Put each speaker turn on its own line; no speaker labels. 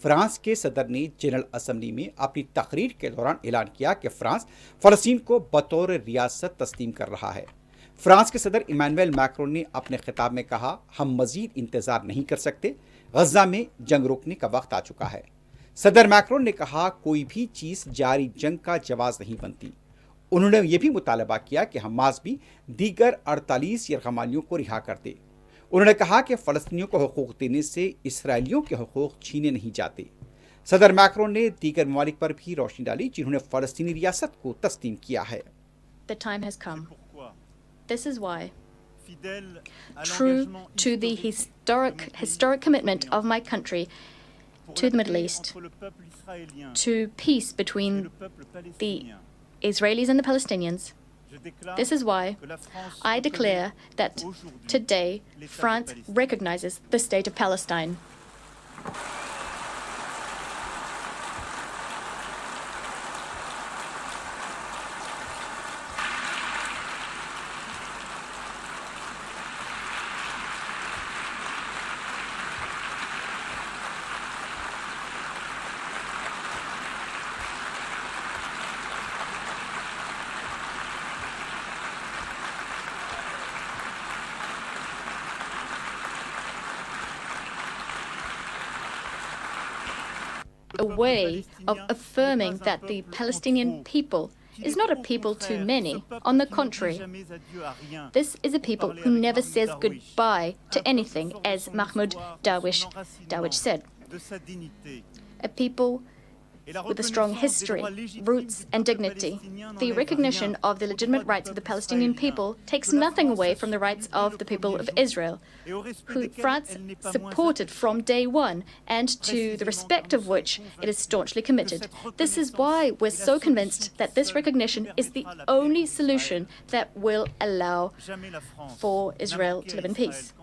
France के सदर ने जनरल असम्बली में अपनी तकरीर के दौरान ऐलान किया कि फ्रांस फ़लस्तीन को बतौर रियासत तस्लीम कर रहा है। फ्रांस के सदर इमानुएल मैक्रोन ने अपने खिताब में कहा, हम मजीद इंतज़ार नहीं कर सकते, गजा में जंग रोकने का वक्त आ चुका है। सदर मैक्रोन ने कहा, कोई भी चीज़ जारी जंग का जवाब नहीं बनती। उन्होंने ये भी मुतालबा किया कि हमास भी दीगर 48 यरगमालियों को रिहा कर दे। उन्होंने कहा कि फ़लस्तीनियों को हकूक़ देने से इसराइलियों के हकूक़ छीने नहीं जाते। सदर मैक्रोन ने दीगर ममालिक पर भी रोशनी डाली जिन्होंने फ़लस्तीनी रियासत को तस्लीम किया है।
The time has come. This is why, true to the historic commitment of my country to the Middle East, to peace between the Israelis and the Palestinians, this is why I declare that today France recognizes the state of Palestine. A way of affirming that the Palestinian people is not a people too many. On the contrary, this is a people who never says goodbye to anything, as Mahmoud Darwish said. A people with a strong history, roots and dignity. The recognition of the legitimate rights of the Palestinian people takes nothing away from the rights of the people of Israel, who France supported from day one, and to the respect of which it is staunchly committed. This is why we're so convinced that this recognition is the only solution that will allow for Israel to live in peace.